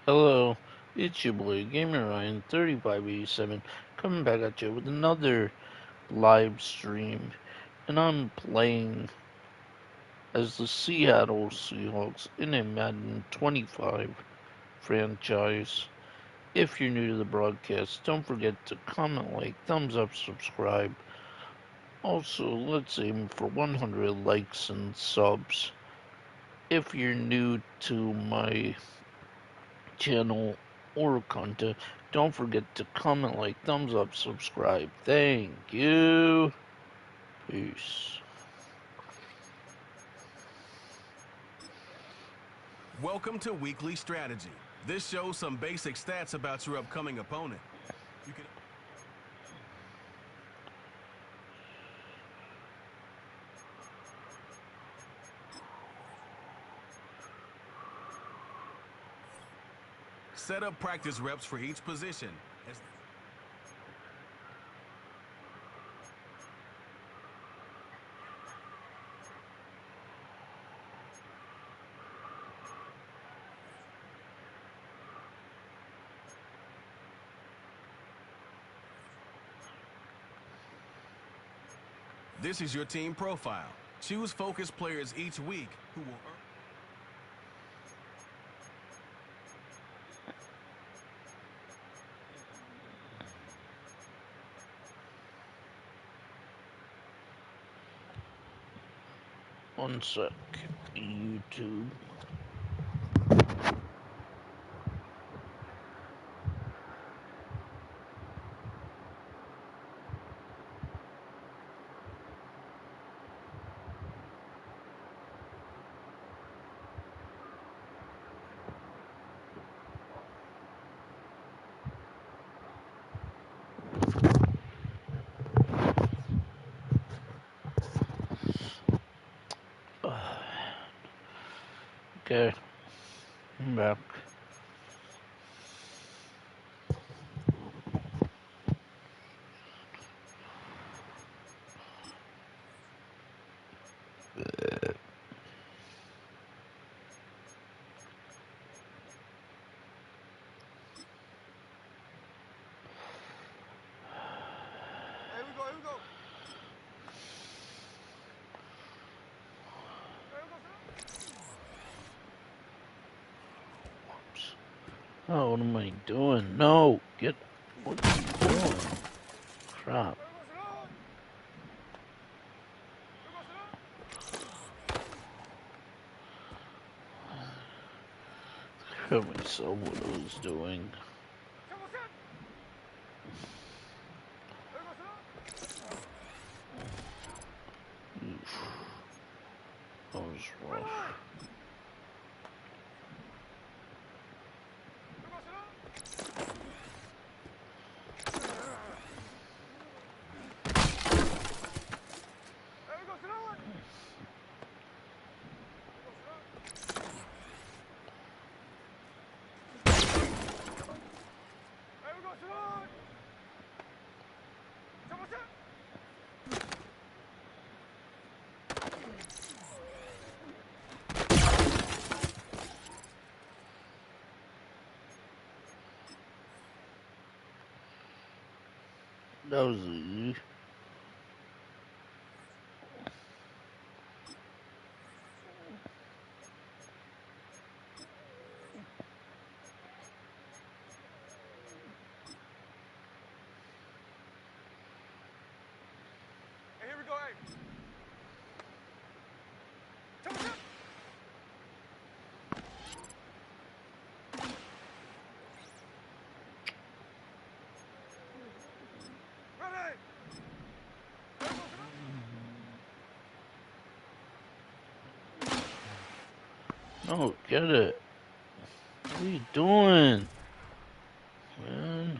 Hello, it's your boy Gamer Ryan 3587 coming back at you with another live stream, and I'm playing as the Seattle Seahawks in a Madden 25 franchise. If you're new to the broadcast, don't forget to comment, like, thumbs up, subscribe. Also, let's aim for 100 likes and subs. If you're new to my channel or content, don't forget to comment, like, thumbs up, subscribe. Thank you. Peace. Welcome to Weekly Strategy. This shows some basic stats about your upcoming opponent. You can set up practice reps for each position. This is your team profile. Choose focus players each week who will earn. One sec. YouTube. Okay, I'm back. Oh, what am I doing? No, get. What are you doing? Crap. Crap myself what I was doing. Oof. That was rough. That was easy. No, get it. What are you doing? Man.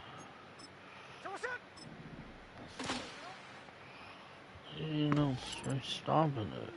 You know, try stopping it.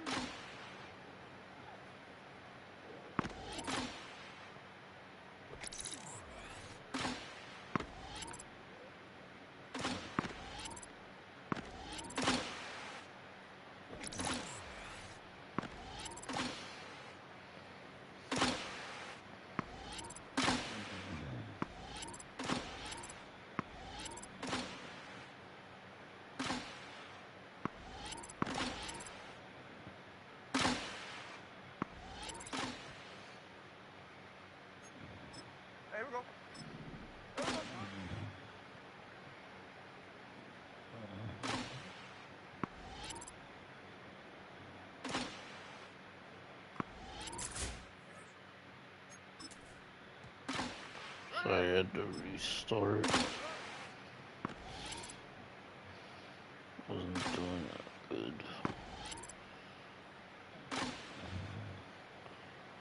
I had to restart. Wasn't doing that good.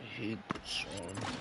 I hate this one.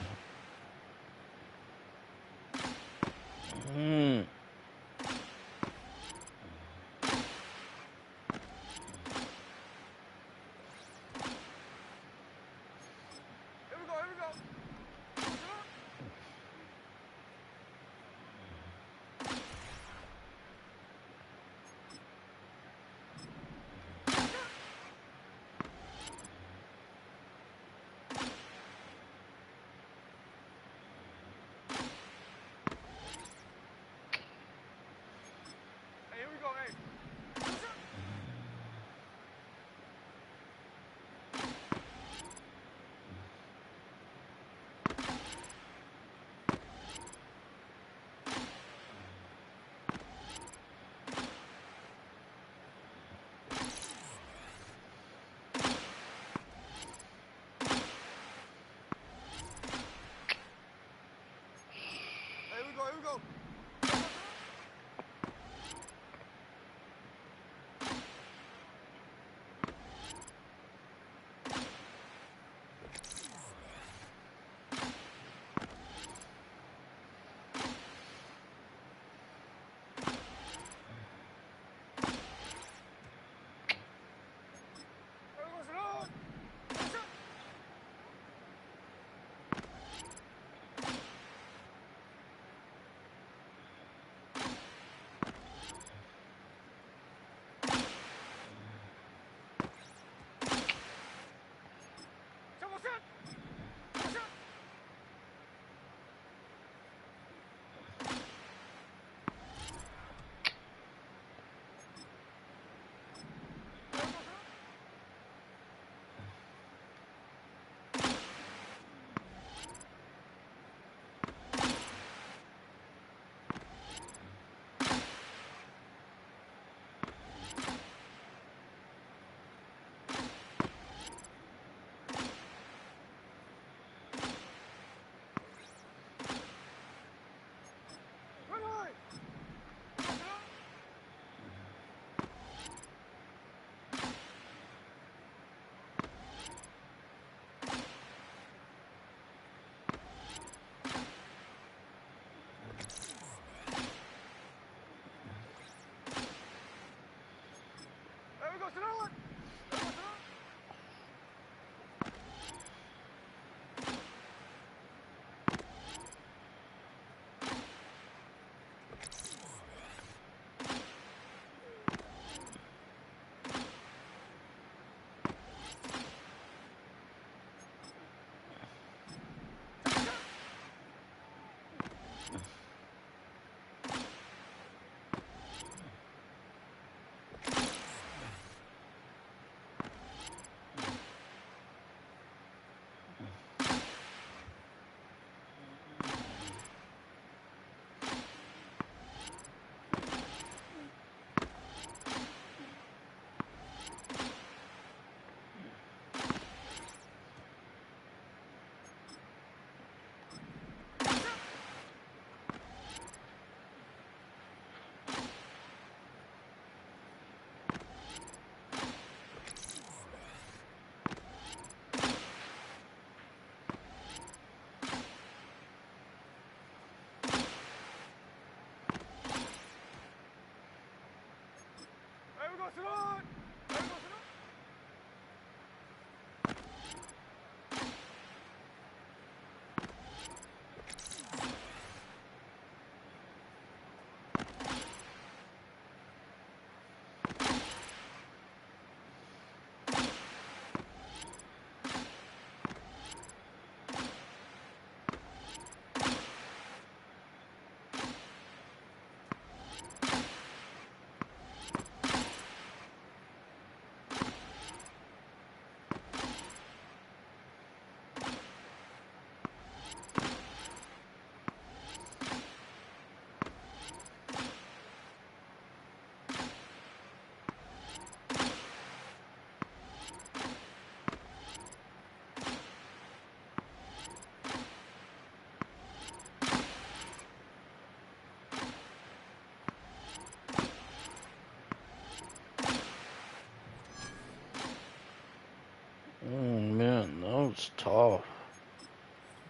tough.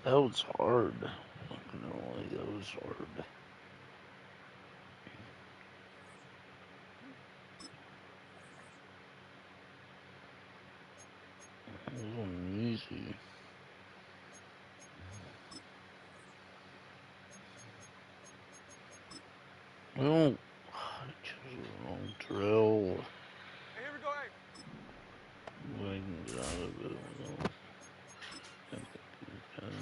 That was hard. Not gonna lie, that was hard. It wasn't easy. No, I chose the wrong drill. Hey, here we go, hey. I can get out of it without pen.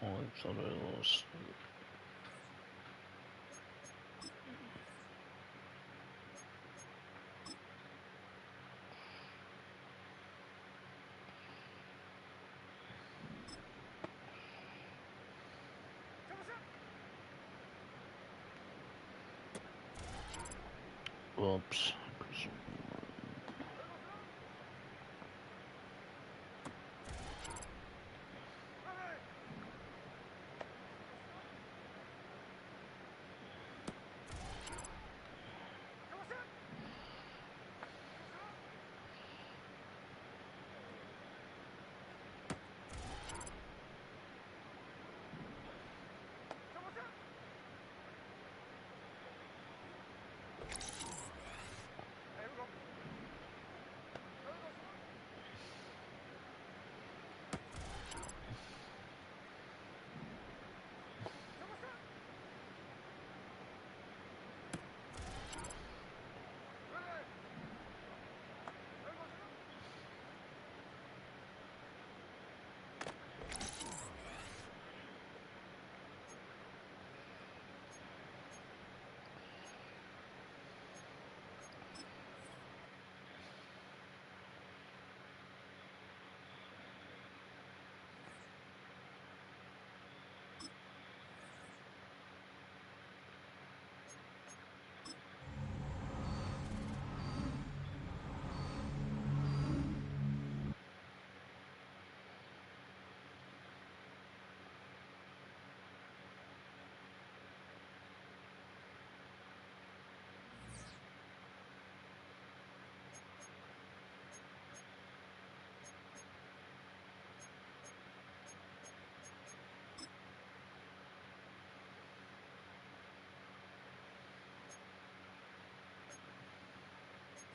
Oh, I thought I lost it. Oops.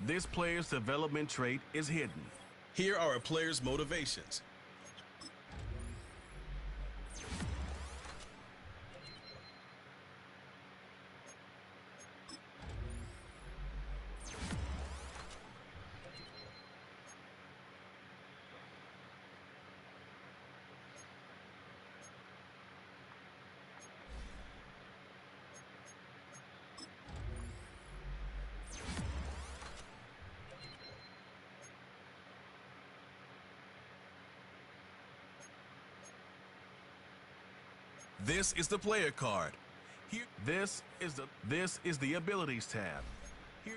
This player's development trait is hidden. Here are a player's motivations. This is the player card. Here, this is the abilities tab. Here.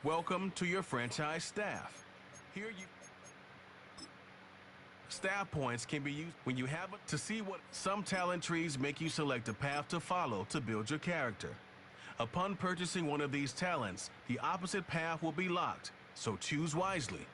Welcome to your franchise staff. Staff points can be used when you have to see what some talent trees make you select a path to follow to build your character. Upon purchasing one of these talents, the opposite path will be locked, so choose wisely.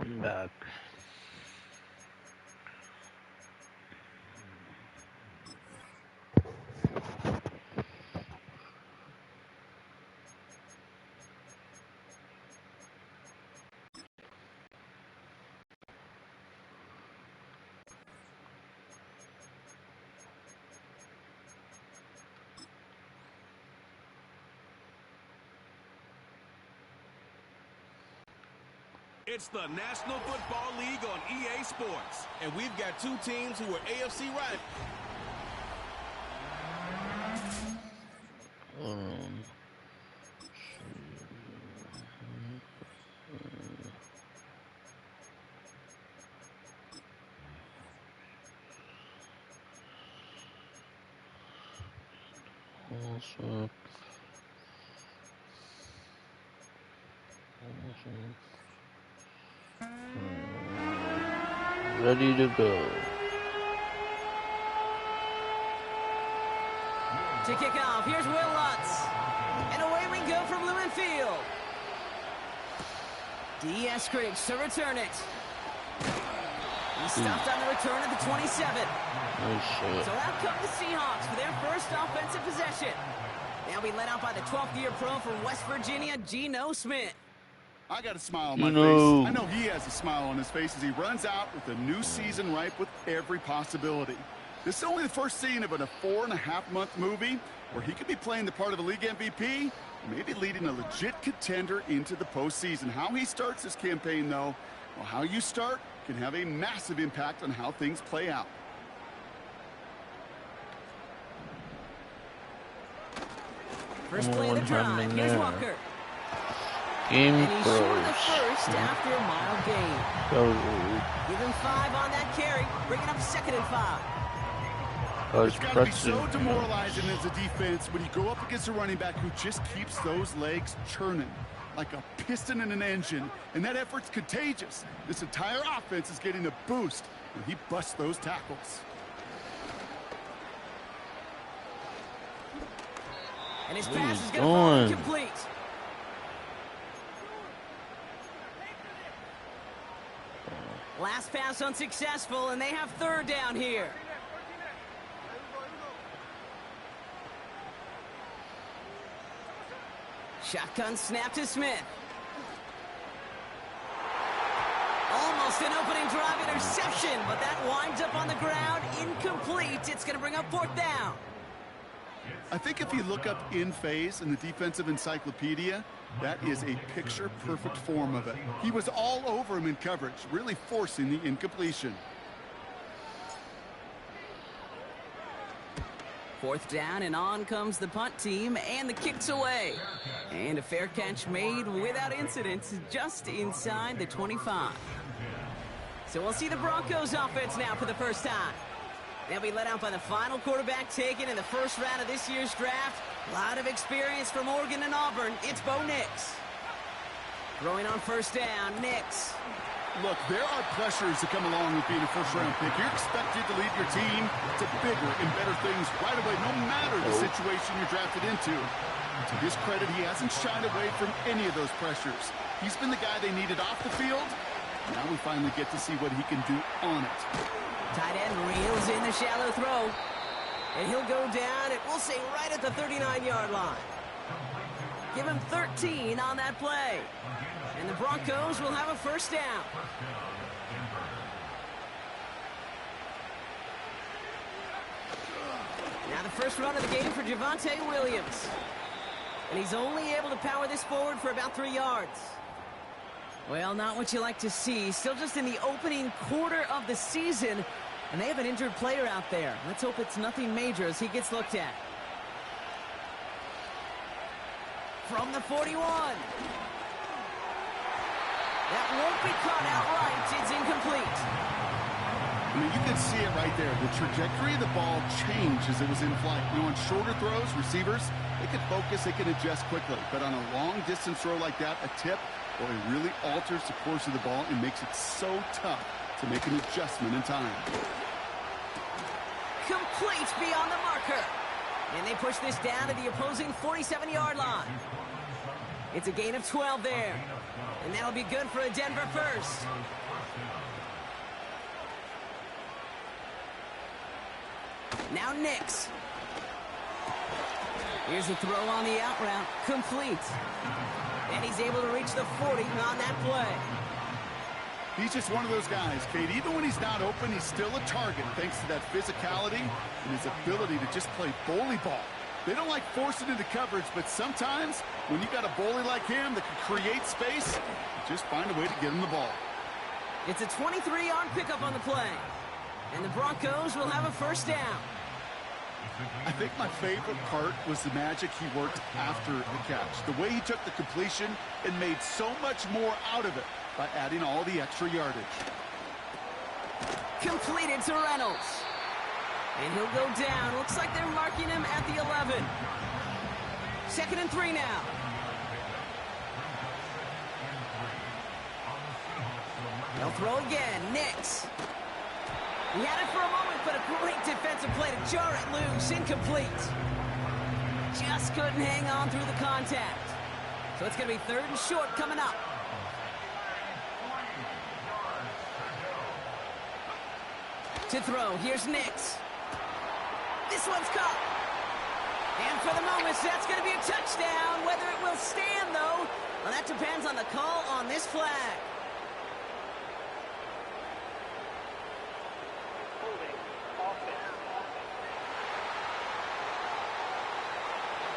I'm back. It's the National Football League on EA Sports, and we've got two teams who are AFC rivals. Ready to go. To kick off, here's Will Lutz. And away we go from Lumen Field. D.S. Griggs to return it. He stopped on the return at the 27. So out come the Seahawks for their first offensive possession. They'll be led out by the 12th-year pro from West Virginia, Geno Smith. I got a smile on my face. I know he has a smile on his face as he runs out with a new season ripe with every possibility. This is only the first scene of a 4.5-month movie where he could be playing the part of a league MVP, maybe leading a legit contender into the postseason. How he starts this campaign, though, well, how you start can have a massive impact on how things play out. First play of the drive. Here's Walker. Game and he's short of the froze. first after a mild gain. Give him 5 on that carry. Bring it up 2nd and 5. It's got to be so demoralizing as a defense when you go up against a running back who just keeps those legs churning like a piston in an engine, and that effort's contagious. This entire offense is getting a boost when he busts those tackles. And his pass is going to fall incomplete. Last pass unsuccessful, and they have third down here. Shotgun snap to Smith. Almost an opening drive interception, but that winds up on the ground, incomplete. It's going to bring up fourth down. I think if you look up in phase in the defensive encyclopedia, that is a picture-perfect form of it. He was all over him in coverage, really forcing the incompletion. Fourth down, and on comes the punt team, and the kick's away. And a fair catch made without incident, just inside the 25. So we'll see the Broncos offense now for the first time. They'll be led out by the final quarterback taken in the first round of this year's draft. A lot of experience from Oregon and Auburn. It's Bo Nix. Throwing on first down, Nix. Look, there are pressures that come along with being a first-round pick. You're expected to lead your team to bigger and better things right away, no matter the situation you're drafted into. To his credit, he hasn't shied away from any of those pressures. He's been the guy they needed off the field. Now we finally get to see what he can do on it. Tight end reels in the shallow throw. And he'll go down, and we'll say right at the 39-yard line. Give him 13 on that play. And the Broncos will have a first down. Now the first run of the game for Javonte Williams. And he's only able to power this forward for about 3 yards. Well, not what you like to see. Still just in the opening quarter of the season. And they have an injured player out there. Let's hope it's nothing major as he gets looked at. From the 41. That won't be caught outright. It's incomplete. I mean, you can see it right there. The trajectory of the ball changed as it was in flight. You know, on shorter throws, receivers, they can focus, they can adjust quickly. But on a long-distance throw like that, a tip, well, it really alters the course of the ball and makes it so tough to make an adjustment in time. Complete beyond the marker. And they push this down to the opposing 47-yard line. It's a gain of 12 there. And that'll be good for a Denver first. Now Nix. Here's a throw on the out route. Complete. And he's able to reach the 40 on that play. He's just one of those guys, Kate. Even when he's not open, he's still a target thanks to that physicality and his ability to just play bully ball. They don't like forcing into coverage, but sometimes when you got a bully like him that can create space, just find a way to get him the ball. It's a 23-yard pickup on the play. And the Broncos will have a first down. I think my favorite part was the magic he worked after the catch. The way he took the completion and made so much more out of it by adding all the extra yardage. Completed to Reynolds. And he'll go down. Looks like they're marking him at the 11. 2nd and 3 now. They'll throw again. Nix. He had it for a moment, but a great defensive play to jar it loose. Incomplete. Just couldn't hang on through the contact. So it's going to be 3rd and short coming up. To throw, here's Nix. This one's caught. And for the moment, that's going to be a touchdown. Whether it will stand, though, well, that depends on the call on this flag.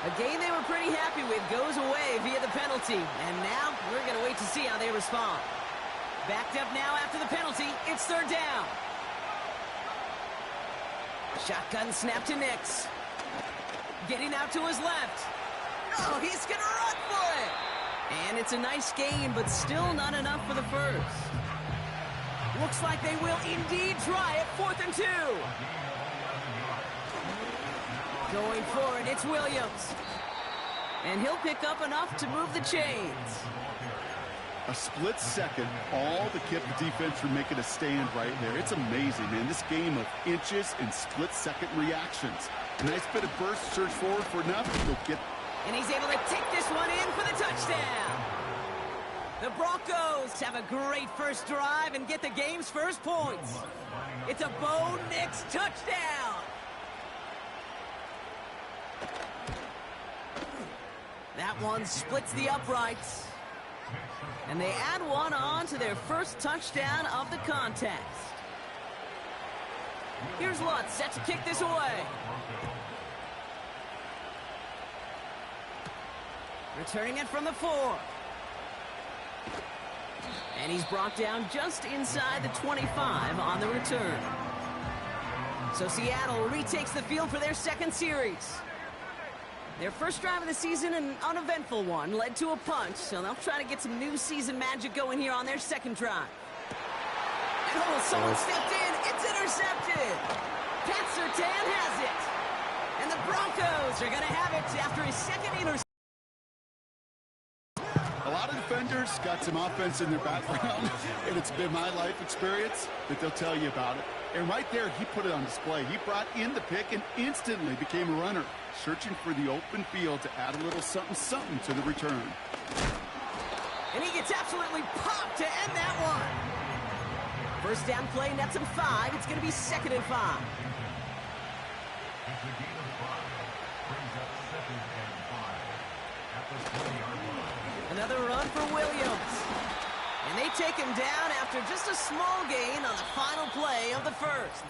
A game they were pretty happy with goes away via the penalty. And now we're going to wait to see how they respond. Backed up now after the penalty. It's 3rd down. Shotgun snap to Nix. Getting out to his left. Oh, he's going to run for it. And it's a nice gain, but still not enough for the first. Looks like they will indeed try it. 4th and 2. Going for it, it's Williams. And he'll pick up enough to move the chains. A split second, all to keep the defense from making a stand right there. It's amazing, man. This game of inches and split-second reactions. A nice bit of burst, surge forward for enough. They'll get And he's able to take this one in for the touchdown. The Broncos have a great first drive and get the game's first points. It's a Bo Nix touchdown. That one splits the uprights. And they add one on to their first touchdown of the contest. Here's Lutz set to kick this away. Returning it from the 4. And he's brought down just inside the 25 on the return. So Seattle retakes the field for their second series. Their first drive of the season, an uneventful one, led to a punt, so they'll try to get some new season magic going here on their second drive. And someone stepped in. It's intercepted. Pat Surtain has it. And the Broncos are going to have it after his second interception. A lot of defenders got some offense in their background, and it's been my life experience that they'll tell you about it. And right there, he put it on display. He brought in the pick and instantly became a runner, searching for the open field to add a little something-something to the return. And he gets absolutely popped to end that one. First down play, nets him 5. It's going to be 2nd and 5. Another run for Williams. And they take him down after just a small gain on the final play of the first.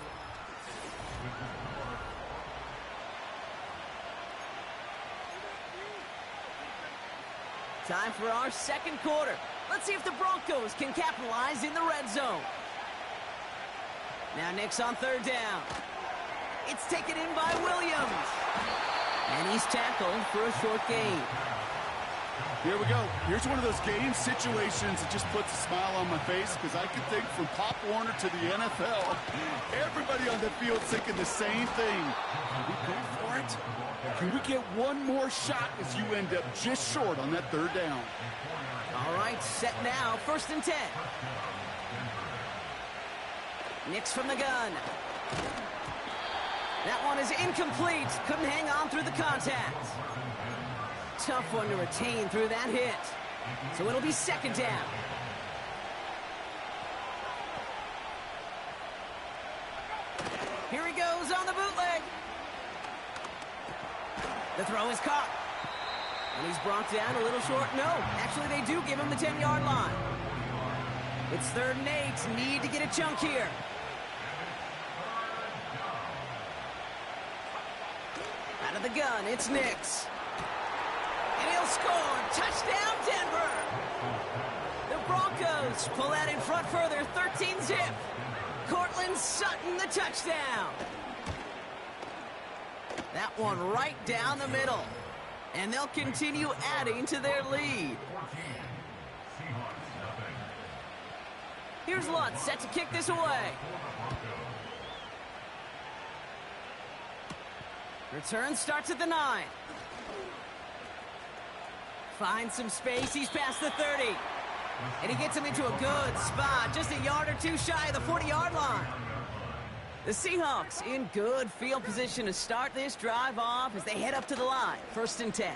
Time for our second quarter. Let's see if the Broncos can capitalize in the red zone. Now Nix on 3rd down. It's taken in by Williams. And he's tackled for a short gain. Here we go. Here's one of those game situations that just puts a smile on my face because I can think from Pop Warner to the NFL. Everybody on the field thinking the same thing. Can we go for it? Can we get one more shot as you end up just short on that 3rd down? All right, set now. 1st and 10. Nix from the gun. That one is incomplete. Couldn't hang on through the contact. Tough one to retain through that hit. So it'll be 2nd down. Here he goes on the bootleg. The throw is caught. And he's brought down a little short. No, actually they do give him the 10-yard line. It's 3rd and 8. Need to get a chunk here. Out of the gun, it's Nix. And he'll score. Touchdown, Denver. The Broncos pull that in front further. 13-zip. Cortland Sutton, the touchdown. That one right down the middle. And they'll continue adding to their lead. Here's Lutz set to kick this away. Return starts at the 9. Finds some space. He's past the 30. And he gets him into a good spot. Just a yard or two shy of the 40-yard line. The Seahawks in good field position to start this drive off as they head up to the line. 1st and 10.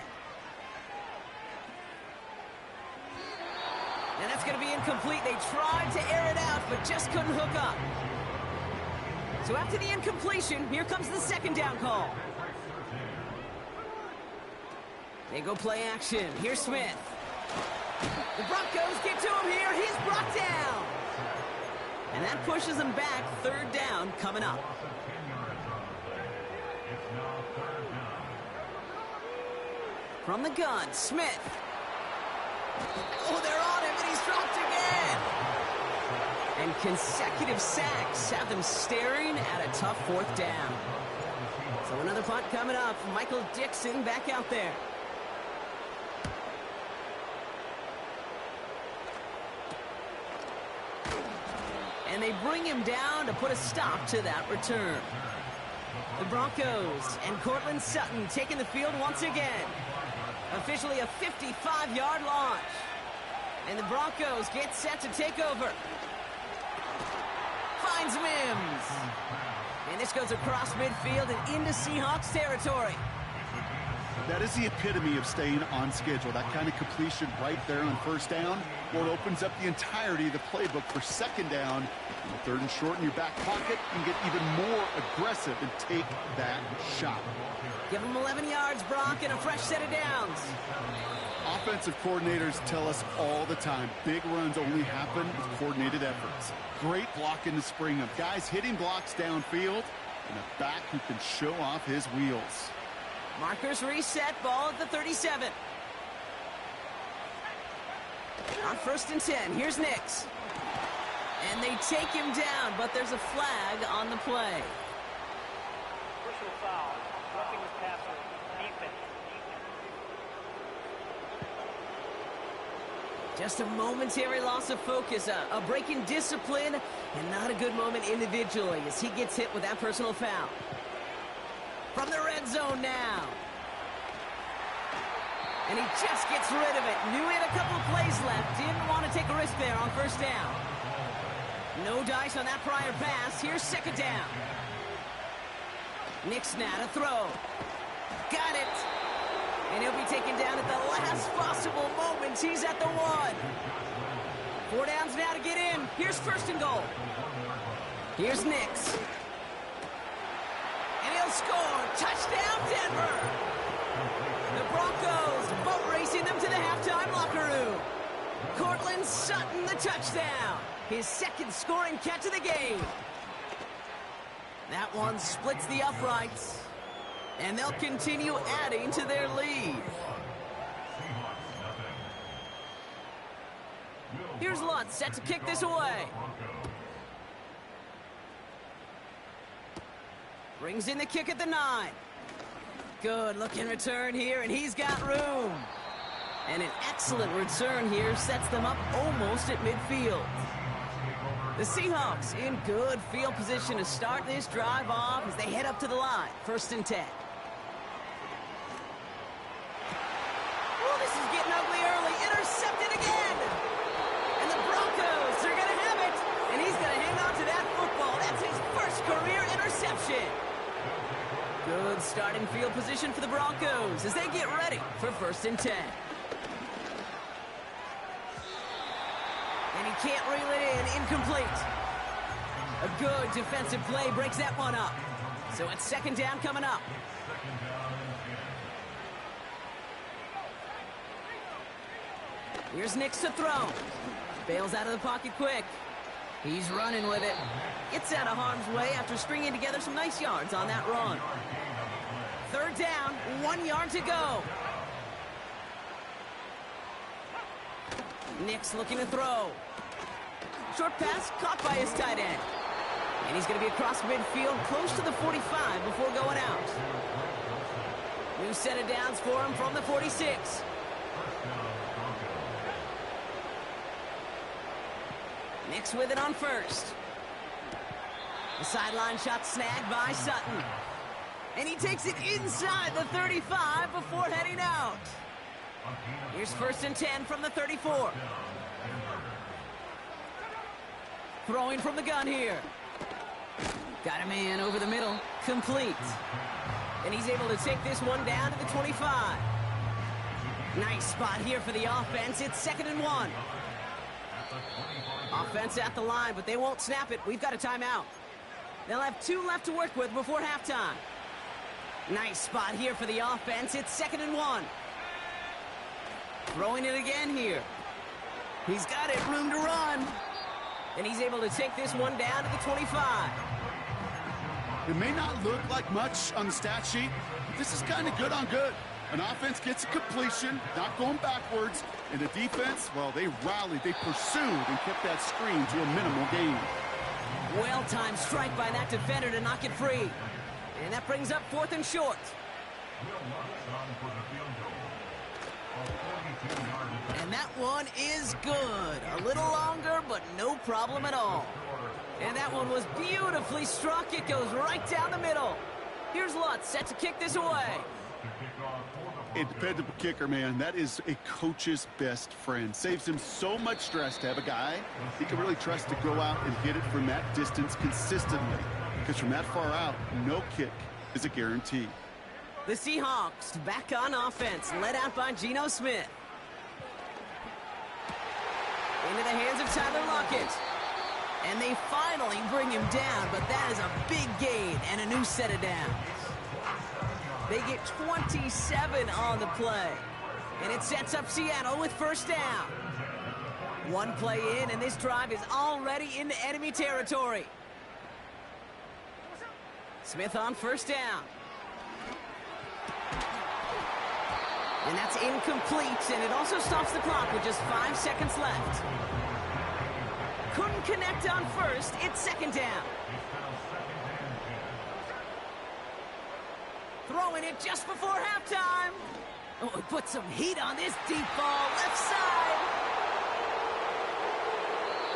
And that's going to be incomplete. They tried to air it out, but just couldn't hook up. So after the incompletion, here comes the 2nd down call. They go play action. Here's Smith. The Broncos get to him here. He's brought down. And that pushes him back. 3rd down coming up. From the gun, Smith. Oh, they're on him, and he's dropped again. And consecutive sacks have them staring at a tough 4th down. So another punt coming up. Michael Dixon back out there. And they bring him down to put a stop to that return. The Broncos and Cortland Sutton taking the field once again. Officially a 55-yard launch. And the Broncos get set to take over. Finds Mims. And this goes across midfield and into Seahawks territory. That is the epitome of staying on schedule. That kind of completion right there on first down, well, it opens up the entirety of the playbook for second down. And third and short in your back pocket, you can get even more aggressive and take that shot. Give them 11 yards, Brock, and a fresh set of downs. Offensive coordinators tell us all the time, big runs only happen with coordinated efforts. Great blocking to spring them. Guys hitting blocks downfield, and a back who can show off his wheels. Markers reset, ball at the 37. On 1st and 10, here's Nix. And they take him down, but there's a flag on the play. Personal foul, roughing the passer, defense. Just a momentary loss of focus, a break in discipline, and not a good moment individually as he gets hit with that personal foul. From the red zone now. And he just gets rid of it. Knew he had a couple of plays left. Didn't want to take a risk there on first down. No dice on that prior pass. Here's second down. Nix now to throw. Got it. And he'll be taken down at the last possible moment. He's at the 1. 4 downs now to get in. Here's 1st and goal. Here's Nix. And he'll score. Touchdown, Denver. The Broncos boat racing them to the halftime locker room. Cortland Sutton, the touchdown. His second scoring catch of the game. That one splits the uprights. And they'll continue adding to their lead. Here's Lutz set to kick this away. Brings in the kick at the 9. Good looking return here, and he's got room. And an excellent return here sets them up almost at midfield. The Seahawks in good field position to start this drive off as they head up to the line. 1st and 10. Oh, this is getting ugly early. Intercepted again. And the Broncos are going to have it. And he's going to hang on to that football. That's his first career interception. Good starting field position for the Broncos as they get ready for 1st and 10. And he can't reel it in. Incomplete. A good defensive play breaks that one up. So it's second down coming up. Here's Nix to throw. Bails out of the pocket quick. He's running with it. Gets out of harm's way after stringing together some nice yards on that run. 3rd down, 1 yard to go. Nix looking to throw. Short pass caught by his tight end. And he's going to be across midfield close to the 45 before going out. New set of downs for him from the 46. Nix with it on 1st. The sideline shot snagged by Sutton. And he takes it inside the 35 before heading out. Here's 1st and 10 from the 34. Throwing from the gun here. Got a man over the middle. Complete. And he's able to take this one down to the 25. Nice spot here for the offense. It's 2nd and 1. Offense at the line, but they won't snap it. We've got a timeout. They'll have 2 left to work with before halftime. Nice spot here for the offense. It's 2nd and 1. Throwing it again here. He's got it, room to run. And he's able to take this one down to the 25. It may not look like much on the stat sheet, but this is kind of good on good. An offense gets a completion, not going backwards, and the defense, well, they rallied, they pursued, and kept that screen to a minimal gain. Well-timed strike by that defender to knock it free. And that brings up 4th and short. And that one is good. A little longer, but no problem at all. And that one was beautifully struck. It goes right down the middle. Here's Lutz set to kick this away. A dependable kicker, man. That is a coach's best friend. Saves him so much stress to have a guy he can really trust to go out and hit it from that distance consistently. Because from that far out, no kick is a guarantee. The Seahawks back on offense, led out by Geno Smith. Into the hands of Tyler Lockett. And they finally bring him down, but that is a big gain and a new set of downs. They get 27 on the play. And it sets up Seattle with first down. One play in, and this drive is already into enemy territory. Smith on first down. And that's incomplete, and it also stops the clock with just 5 seconds left. Couldn't connect on first. It's second down. Throwing it just before halftime. Oh, it put some heat on this deep ball, left side.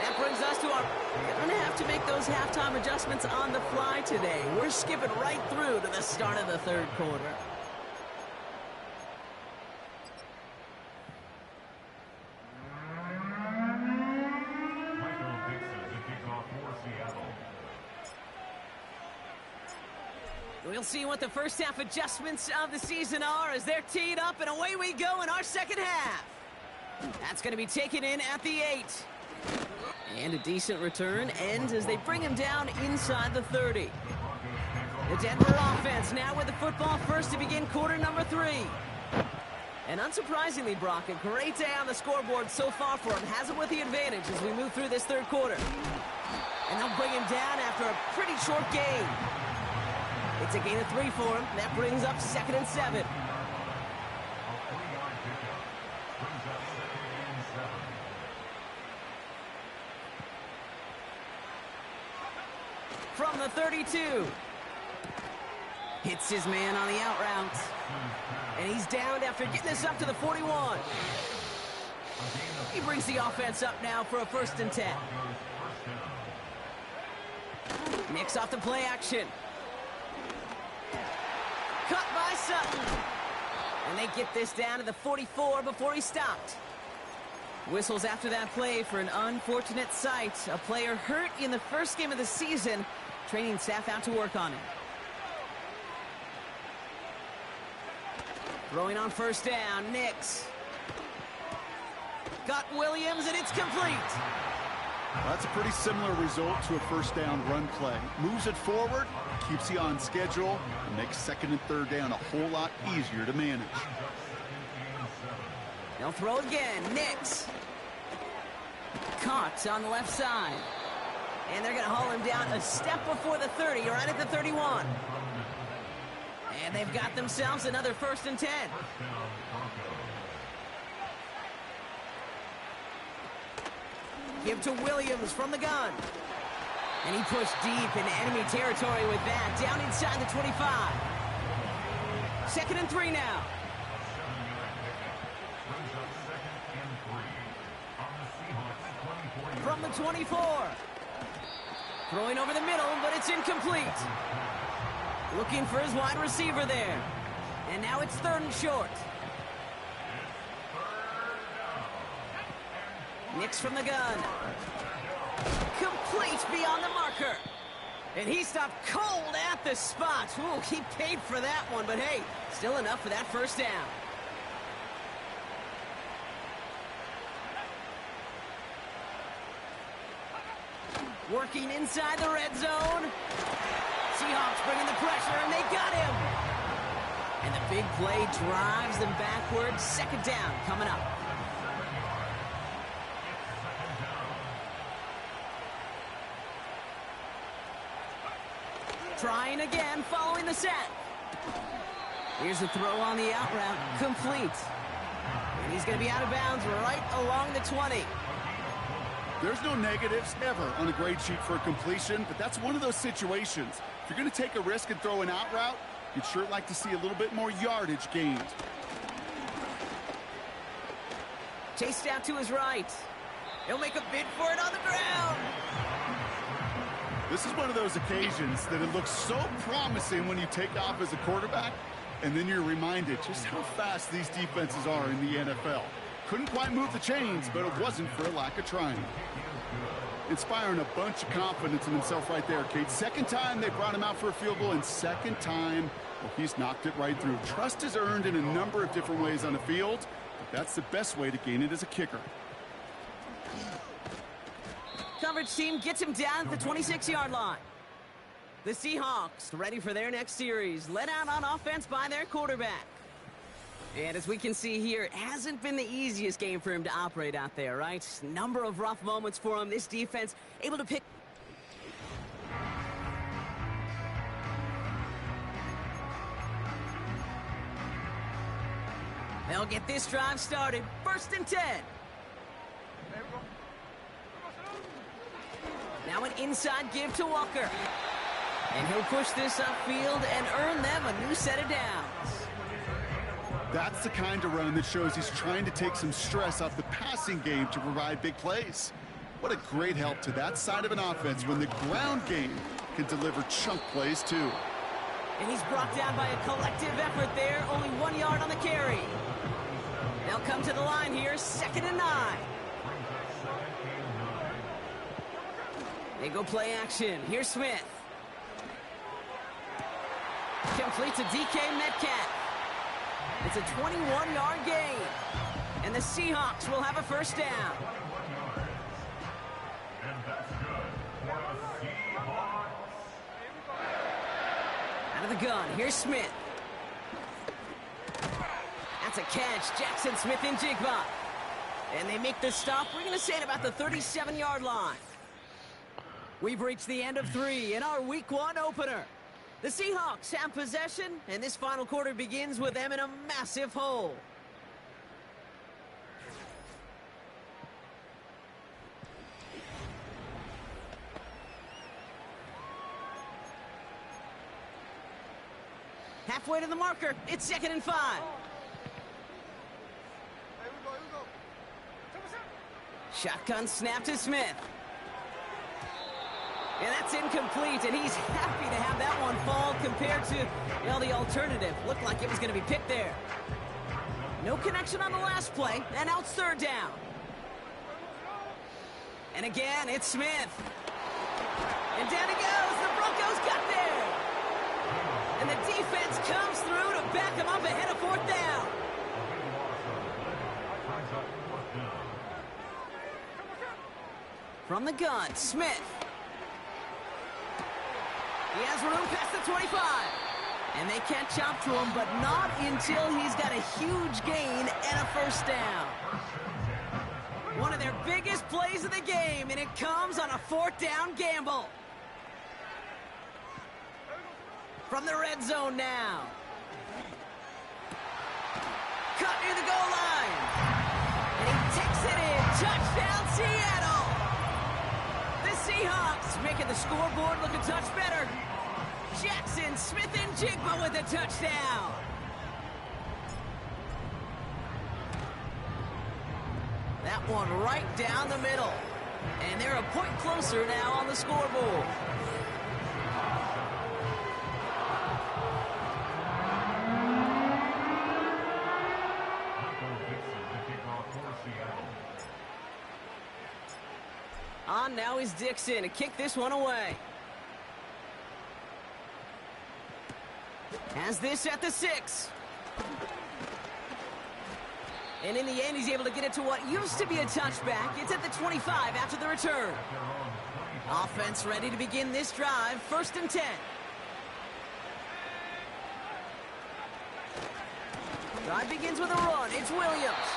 That brings us to our... We're going to have to make those halftime adjustments on the fly today. We're skipping right through to the start of the third quarter. We'll see what the first half adjustments of the season are as they're teed up, and away we go in our second half. That's going to be taken in at the 8. And a decent return ends as they bring him down inside the 30. The Denver offense now with the football first to begin quarter number 3. And unsurprisingly, Brock, a great day on the scoreboard so far for him. Has him with the advantage as we move through this third quarter. And they'll bring him down after a pretty short gain. It's a gain of 3 for him. That brings up 2nd and 7. From the 32. Hits his man on the out route. And he's down after getting this up to the 41. He brings the offense up now for a 1st and 10. Nicks off the play action. Cut by Sutton. And they get this down to the 44 before he stopped. Whistles after that play for an unfortunate sight. A player hurt in the first game of the season. Training staff out to work on him. Throwing on first down, Nix. Got Williams, and it's complete. That's a pretty similar result to a first down run play. Moves it forward, keeps you on schedule, and makes 2nd and 3rd down a whole lot easier to manage. They'll throw again, Nix. Caught on the left side. And they're going to haul him down a step before the 30, right at the 31. And they've got themselves another 1st and 10. Give to Williams from the gun. And he pushed deep into enemy territory with that. Down inside the 25. 2nd and 3 now. From the 24. Throwing over the middle, but it's incomplete. Looking for his wide receiver there. And now it's 3rd and short. Nix from the gun. Complete beyond the marker. And he stopped cold at the spot. Ooh, he paid for that one, but hey, still enough for that 1st down. Working inside the red zone. Seahawks bringing the pressure, and they got him. And the big play drives them backwards. 2nd down coming up. Trying again, following the set. Here's a throw on the out route, complete. And he's going to be out of bounds right along the 20. There's no negatives ever on a grade sheet for a completion, but that's one of those situations. If you're going to take a risk and throw an out route, you'd sure like to see a little bit more yardage gained. Chased out to his right. He'll make a bid for it on the ground. This is one of those occasions that it looks so promising when you take off as a quarterback, and then you're reminded just how fast these defenses are in the NFL. Couldn't quite move the chains, but it wasn't for a lack of trying. Inspiring a bunch of confidence in himself right there, Kate. Second time they brought him out for a field goal, and second time, well, he's knocked it right through. Trust is earned in a number of different ways on the field, but that's the best way to gain it as a kicker. Coverage team gets him down at the 26-yard line. The Seahawks ready for their next series, led out on offense by their quarterback. And as we can see here, it hasn't been the easiest game for him to operate out there, right? Number of rough moments for him. This defense able to pick. They'll get this drive started. 1st and 10. Now an inside give to Walker. And he'll push this upfield and earn them a new set of downs. That's the kind of run that shows he's trying to take some stress off the passing game to provide big plays. What a great help to that side of an offense when the ground game can deliver chunk plays too. And he's brought down by a collective effort there. Only 1 yard on the carry. They'll come to the line here. 2nd and 9. They go play action. Here's Smith. Complete to DK Metcalf. It's a 21-yard gain. And the Seahawks will have a 1st down. Out of the gun, here's Smith. That's a catch. Jackson Smith and Jigba. And they make the stop. We're going to say at about the 37-yard line. We've reached the end of 3 in our Week 1 opener. The Seahawks have possession, and this final quarter begins with them in a massive hole. Halfway to the marker. It's 2nd and 5. Shotgun snap to Smith. And that's incomplete, and he's happy to have that one fall compared to, the alternative. Looked like it was going to be picked there. No connection on the last play, and now it's 3rd down. And again, it's Smith. And down he goes. The Broncos got there. And the defense comes through to back him up ahead of 4th down. From the gun, Smith. He has room past the 25. And they can't chop to him, but not until he's got a huge gain and a 1st down. One of their biggest plays of the game, and it comes on a 4th down gamble. From the red zone now. Cut near the goal line. And he takes it in. Touchdown, Seattle. The Seahawks making the scoreboard look a touch better. Jackson Smith and Jigba with a touchdown. That one right down the middle. And they're a point closer now on the scoreboard. On now is Dixon to kick this one away. Has this at the 6. And in the end, he's able to get it to what used to be a touchback. It's at the 25 after the return. Offense ready to begin this drive. 1st and 10. Drive begins with a run. It's Williams.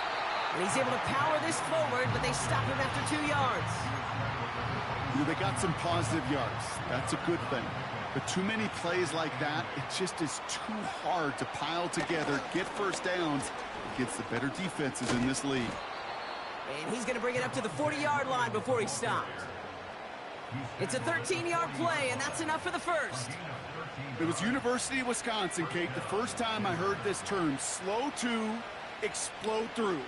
And he's able to power this forward, but they stop him after 2 yards. They got some positive yards. That's a good thing. But too many plays like that, it just is too hard to pile together, get 1st downs against the better defenses in this league. And he's going to bring it up to the 40-yard line before he stopped. It's a 13-yard play, and that's enough for the 1st. It was University of Wisconsin, Kate, the first time I heard this term, slow to explode through.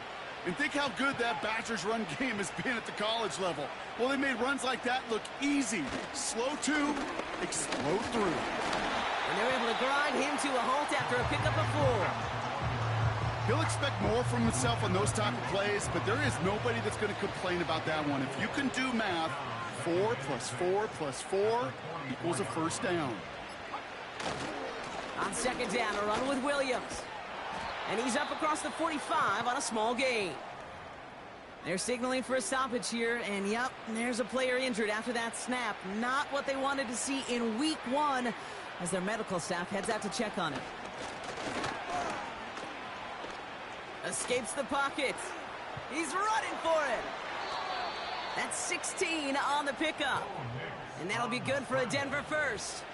And think how good that Badgers run game has been at the college level. Well, they made runs like that look easy. Slow to explode through. And they're able to grind him to a halt after a pickup of 4. He'll expect more from himself on those type of plays, but there is nobody that's going to complain about that one. If you can do math, 4 + 4 + 4 equals a first down. On second down, a run with Williams. And he's up across the 45 on a small gain. They're signaling for a stoppage here, and yep, there's a player injured after that snap. Not what they wanted to see in week 1 as their medical staff heads out to check on him. Escapes the pocket. He's running for it. That's 16 on the pickup. And that'll be good for a Denver first.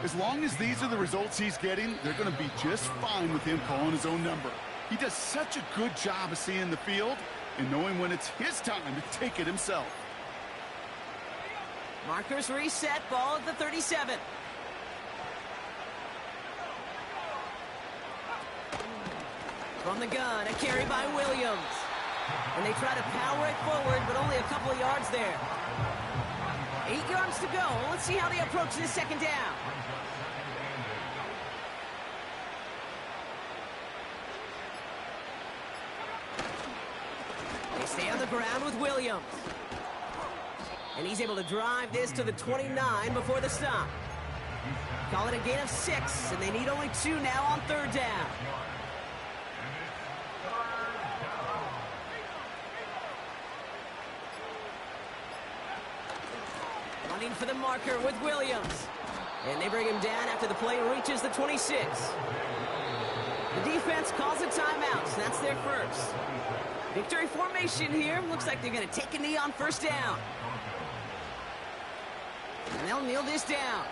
As long as these are the results he's getting, they're going to be just fine with him calling his own number. He does such a good job of seeing the field and knowing when it's his time to take it himself. Markers reset, ball at the 37. From the gun, a carry by Williams. And they try to power it forward, but only a couple of yards there. 8 yards to go. Let's see how they approach this second down. They stay on the ground with Williams. And he's able to drive this to the 29 before the stop. Call it a gain of 6, and they need only 2 now on third down. Running for the marker with Williams. And they bring him down after the play reaches the 26. The defense calls a timeout, so that's their first. Victory formation here. Looks like they're going to take a knee on first down. And they'll kneel this down.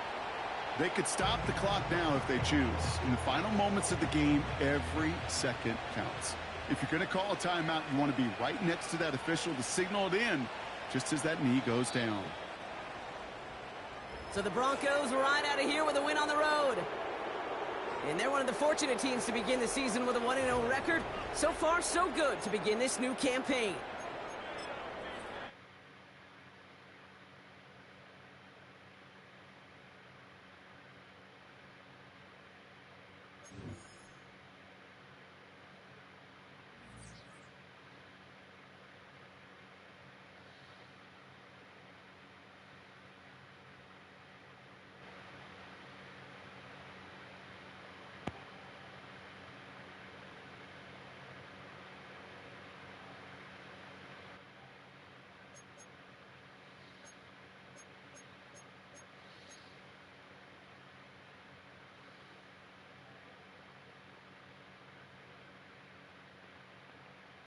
They could stop the clock now if they choose. In the final moments of the game, every second counts. If you're going to call a timeout, you want to be right next to that official to signal it in just as that knee goes down. So the Broncos ride out of here with a win on the road. And they're one of the fortunate teams to begin the season with a 1-0 record. So far, so good to begin this new campaign.